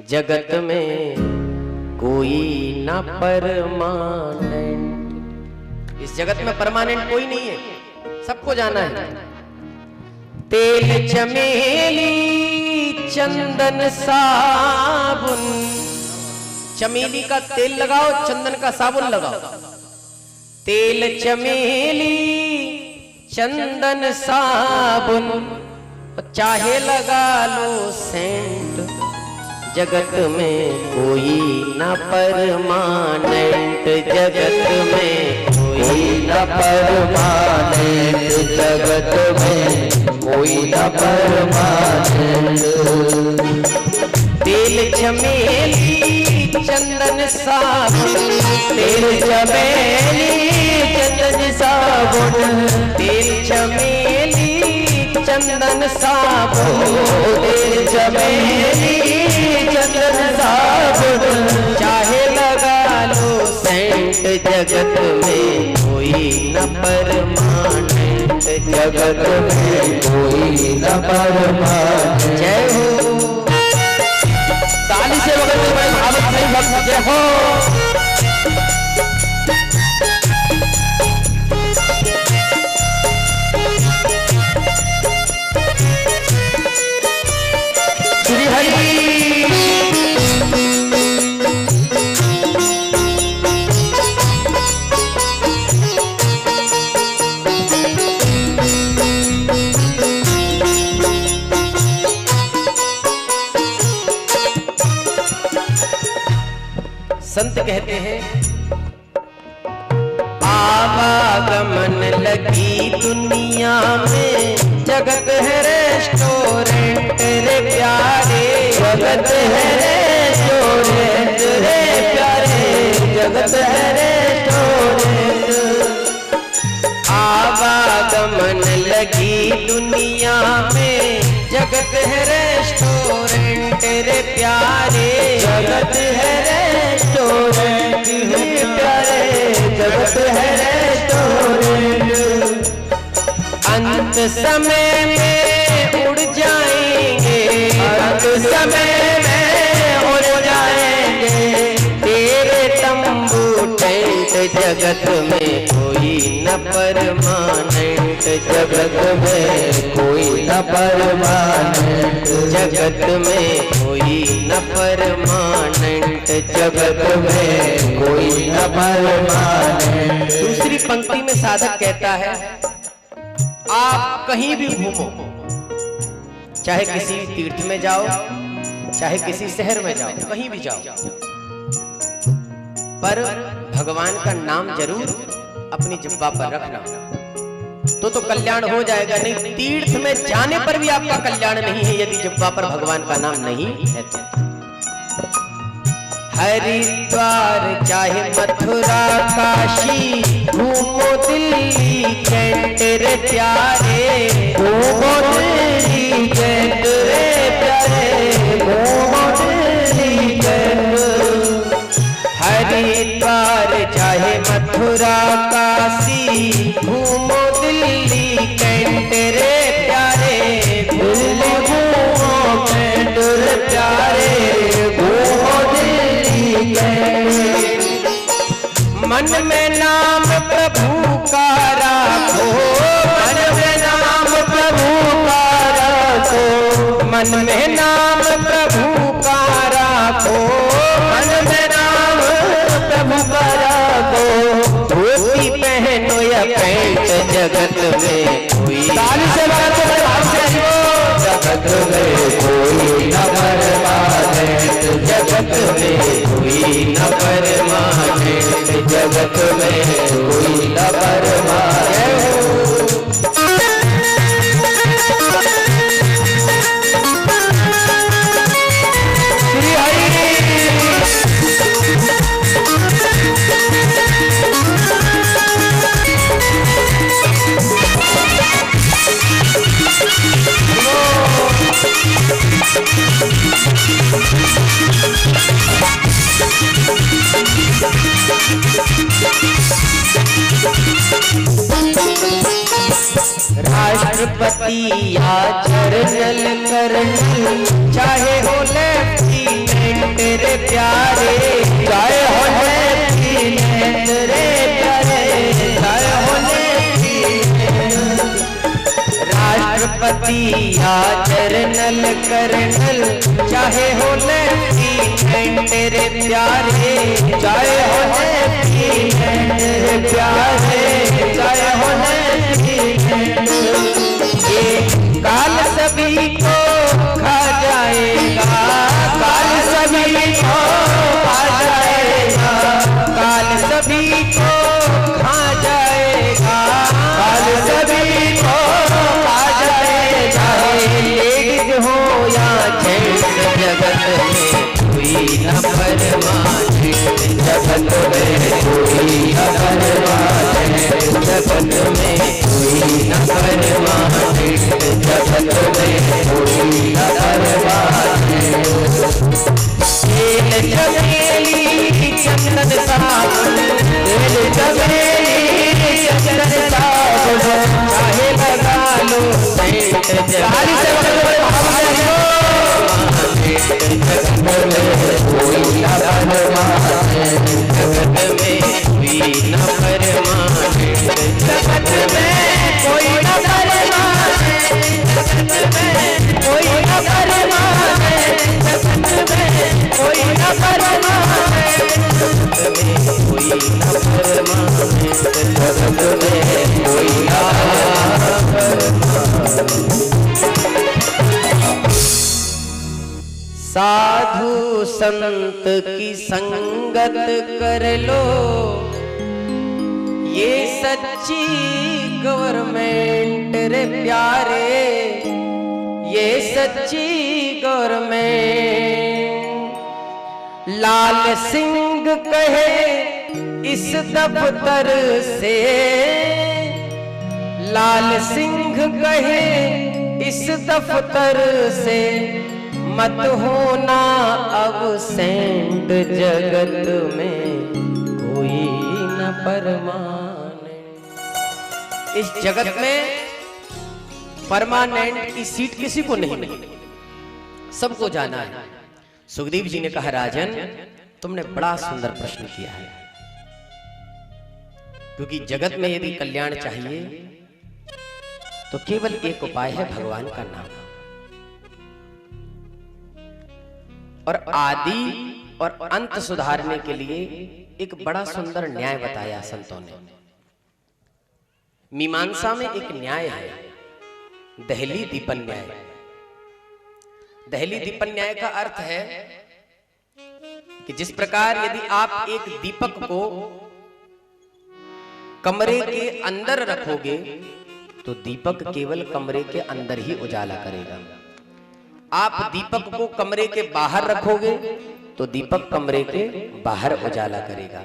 जगत में कोई ना परमानेंट। इस जगत में परमानेंट कोई नहीं है, सबको जाना है। तेल चमेली चंदन साबुन, चमेली का तेल लगाओ, चंदन का साबुन लगाओ। तेल चमेली चंदन साबुन, चाहे लगा लो सेंट, जगत में कोई ना परमानेंट। जगत में कोई ना परमानेंट, जगत में कोई ना परमानेंट। तेल चमेली चंदन साबुन, तेल चमेली चंदन साबुन, तेल चमेली चंदन साबुन, तेल चमेली चंदन साबुन, चाहे लगा लो सेंट, जगत में कोई न परमानेंट। जगत में कोई न परमानेंट। जय हो। ताली से बगल में बड़े भावुक नहीं भक्त, जय हो। श्री हरि। संत कहते हैं आवागमन लगी दुनिया में, जगत है रेस्टोरेंट रे प्यारे, जगत है रेस्टोरेंट रे प्यारे, जगत है रेस्टोरेंट। आवागमन लगी दुनिया में, जगत है रेस्टोरेंट रे प्यारे, जगत है रेस्टोरेंट रे प्यारे, जगत है रेस्टोरेंट। अंत समय में उड़ जाएंगे, अंत समय में उड़ जाएंगे तेरे तंबू टेंट, जगत में कोई न परमानेंट। जगत में कोई न परमानेंट, जगत में कोई न परमानेंट, जगत में कोई न परमानेंट। दूसरी पंक्ति में साधक कहता है आप कहीं भी घूमो, चाहे किसी तीर्थ में जाओ, चाहे किसी शहर में जाओ, कहीं भी जाओ, पर भगवान का नाम जरूर अपनी जिह्वा पर रखना, तो कल्याण हो जाएगा। नहीं, तीर्थ में जाने पर भी आपका कल्याण नहीं है यदि जिह्वा पर भगवान का नाम नहीं है। हरिद्वार चाहे मथुरा काशी, घूमो दिल्ली कैंट रे प्यारे, घूमो दिल्ली कैंट रे प्यारे, घूमो दिल्ली कैंट। हरिद्वार चाहे मथुरा काशी, घूमो दिल्ली कैंट रे प्यारे, दिल्ली घूमो कैंट रे प्यारे, घूमो दिल्ली कैंट। मन में नाम प्रभु का राखो, मन में नाम प्रभु का राखो, मन में नाम प्रभु का राखो, मन में नाम प्रभु का राखो। धोती पहनो या पैंट, जगत में कोई ताली से जगत में कोई न परमानेंट, जगत में कोई न परमानेंट, जगत में कोई न परमानेंट। श्री हरि। राष्ट्रपति या जनरल कर्नल, चाहे हो लेफ्टिनेंट या जर्नल कर्नल, चाहे हो लेफ्टिनेंट रे प्यारे, चाहे हो लेफ्टिनेंट रे प्यारे, चाहे हो लेफ्टिनेंट। ये काल सभी को खा जाएगा, काल सभी को खा जाएगा, काल सभी को खा जाएगा, काल सभी को खा जाएगा। लेडीज हो या जेंट्स, जगत में कोई न परमानेंट, जगत में कोई न परमानेंट, जगत में कोई न परमानेंट, जगत में कोई न परमानेंट। खेल चमेली चंदन साबुन, खेल चमेली चंदन साबुन, चाहे लगा लो सेंट, जगत में कोई न परमानेंट, जगत में कोई न परमानेंट, जगत में कोई न परमानेंट, जगत में कोई न परमानेंट, जगत में कोई न परमानेंट, जगत में कोई न परमानेंट, जगत में कोई न परमानेंट। साधु संत की संगत कर लो, ये सच्ची गवर्नमेंट रे प्यारे, ये सच्ची गवर्नमेंट। लाल सिंह कहे इस दफ्तर से, लाल सिंह कहे इस दफ्तर से, मत होना अबसेंट, जगत में कोई न परमानेंट। इस जगत में परमानेंट की सीट किसी को नहीं, सबको जाना है। सुखदेव जी ने कहा राजन तुमने बड़ा सुंदर प्रश्न किया है, क्योंकि जगत में यदि कल्याण चाहिए तो केवल एक उपाय है, भगवान का नाम। और आदि और अंत सुधारने के लिए एक बड़ा सुंदर न्याय बताया संतों ने। मीमांसा में एक न्याय है, दहली दीपन न्याय। दहली दीपन न्याय का अर्थ है कि जिस प्रकार यदि आप एक दीपक को कमरे के अंदर रखोगे तो दीपक केवल कमरे के अंदर ही उजाला करेगा। आप दीपक को कमरे के बाहर रखोगे तो दीपक कमरे के बाहर उजाला करेगा।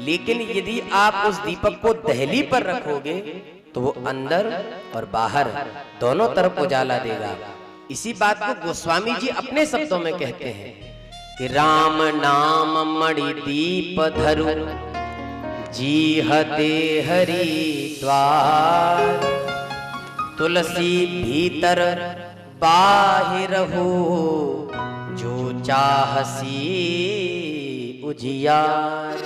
लेकिन यदि आप उस दीपक को दहली पर रखोगे तो वो अंदर और बाहर दोनों तरफ उजाला देगा। इसी बात को गोस्वामी जी अपने शब्दों में कहते हैं कि राम नाम मणि दीप धरु, जीहते हरि द्वार, तुलसी भीतर बाहिर हो, जो चाहसी उजियार।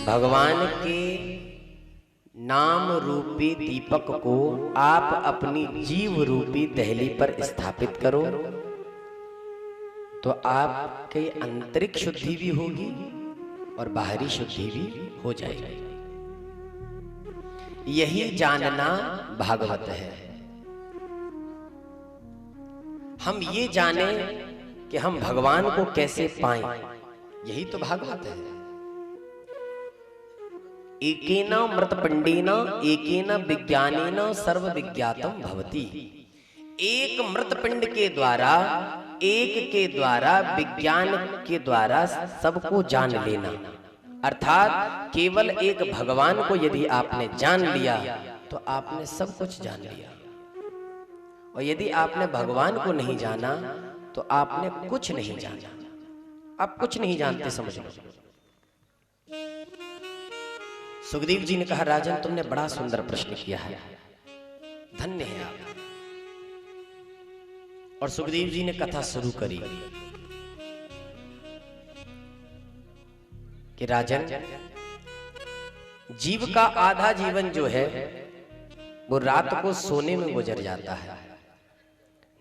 भगवान के नाम रूपी दीपक को आप अपनी जीव रूपी दहली पर स्थापित करो तो आपके आंतरिक शुद्धि भी होगी और बाहरी शुद्धि भी हो जाएगी। यही जानना भागवत है। हम ये जाने कि हम भगवान को कैसे पाएं, यही तो भागवत है। एकेना मृतपिंडेन एकेन विज्ञानेन सर्व विज्ञातम भवति। एक मृतपिंड के द्वारा, एक के द्वारा, विज्ञान के द्वारा सबको जान लेना। अर्थात केवल एक भगवान को यदि आपने जान लिया तो आपने सब कुछ जान लिया। और यदि आपने भगवान को नहीं जाना तो आपने कुछ नहीं जाना। आप कुछ नहीं जानते, समझ लो। सुखदेव जी ने कहा राजन तुमने बड़ा सुंदर प्रश्न किया है, धन्य है आप। और सुखदेव जी ने कथा शुरू करी कि राजन जीव का आधा जीवन जो है वो रात को सोने में गुजर जाता है।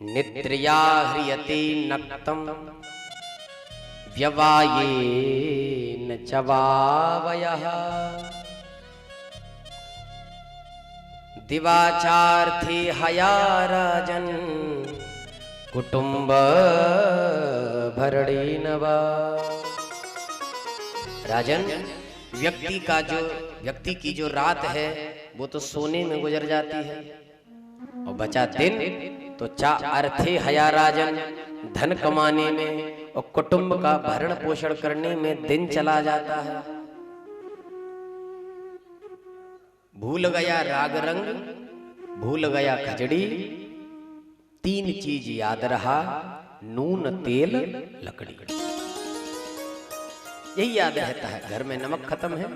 निद्रया ह्रियते नक्तम व्यवायेन चवावयः दिवाचार्थे हया राजन कुटुंब भरणेन वा। राजन, व्यक्ति की जो रात है वो तो सोने में गुजर जाती है, और बचा दिन तो चा अर्थे हया राजन, धन कमाने में और कुटुंब का भरण पोषण करने में दिन चला जाता है। भूल गया राग रंग, भूल गया खजड़ी, तीन चीज याद रहा, नून तेल लकड़ी। यही याद रहता है। घर में नमक खत्म है,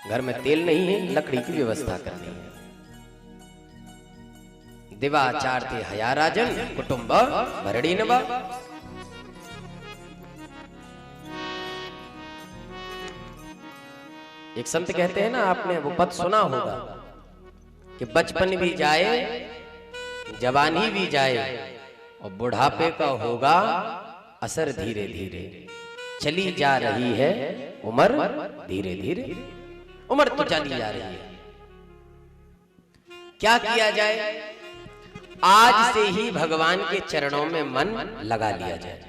घर में तेल नहीं है, लकड़ी की व्यवस्था करनी है। दिवाचार्थे हया राजन कुटुंब भरणेन वा। एक संत कहते हैं ना, आपने वो पद सुना होगा कि बचपन भी जाए, जवानी भी जाए, और बुढ़ापे का होगा असर धीरे धीरे। चली जा रही है उम्र धीरे धीरे, उम्र तो चली जा रही है। क्या किया जाए? आज से ही भगवान के चरणों में मन लगा लिया जाए।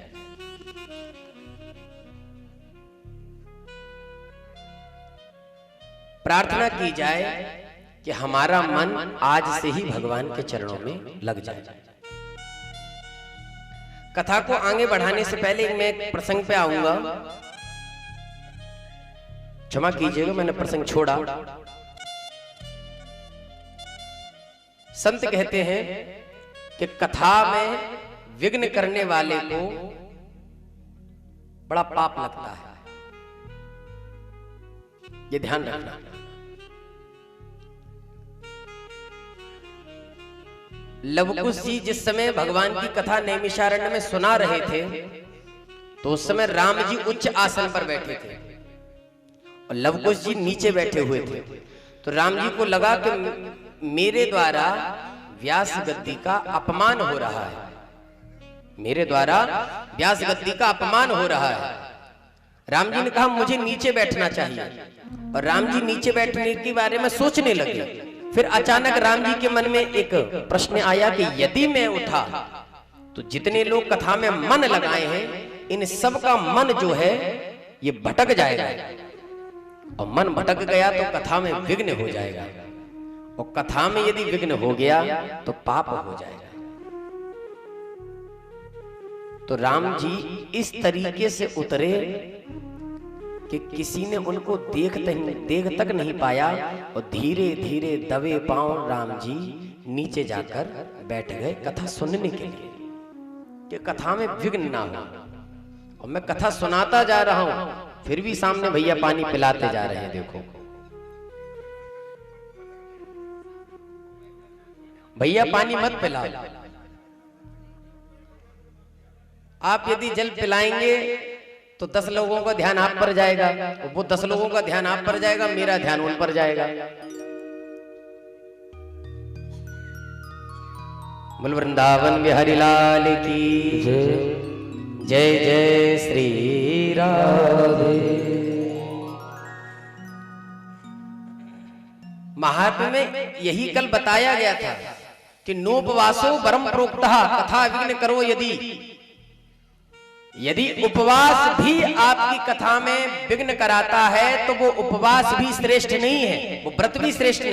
प्रार्थना की जाए कि हमारा मन आज से ही भगवान के चरणों में लग जाए। कथा को आगे बढ़ाने से पहले मैं एक प्रसंग पे आऊंगा। क्षमा कीजिएगा, मैंने प्रसंग छोड़ा। संत कहते हैं कि कथा में विघ्न करने वाले को बड़ा पाप लगता है, ये ध्यान रखना। लवकुश जी जिस समय भगवान की कथा नैमिषारण्य में सुना रहे थे, तो उस समय राम जी उच्च आसन पर बैठे थे और लवकुश जी नीचे बैठे हुए थे। तो राम जी को लगा कि मेरे द्वारा व्यास गद्दी का अपमान हो रहा है, मेरे द्वारा व्यास गद्दी का अपमान हो रहा है। राम जी ने कहा मुझे नीचे बैठना चाहिए, और राम जी नीचे बैठने के बारे में सोचने लगे। फिर अचानक राम जी के मन में एक प्रश्न आया कि यदि मैं उठा तो जितने लोग कथा में मन लगाए हैं, इन सब का मन जो है ये भटक जाएगा, और मन भटक गया तो कथा में विघ्न हो जाएगा, और कथा में यदि विघ्न हो गया तो पाप हो जाएगा। तो राम जी इस तरीके से उतरे कि किसी ने उनको देख तक नहीं पाया, और धीरे धीरे दबे पांव राम जी नीचे जाकर बैठ गए कथा सुनने के लिए, कि कथा में विघ्न ना हो। और मैं कथा सुनाता जा रहा हूं, फिर भी सामने भैया पानी पिलाते जा रहे हैं। देखो भैया पानी मत पिलाओ, आप यदि जल पिलाएंगे तो 10 लोगों का ध्यान आप पर जाएगा, वो 10 लोगों का ध्यान आप पर जाएगा, मेरा ध्यान उन पर जाएगा। बोल वृंदावन बिहारी लाल की जय। जय जय श्री राधे। महात्म्य में यही कल बताया गया था कि नोपवासो परम प्रोक्तः कथा विघ्न करो यदि उपवास भी आपकी कथा में विघ्न कराता है तो वो उपवास भी श्रेष्ठ नहीं है, वो व्रत भी श्रेष्ठ नहीं।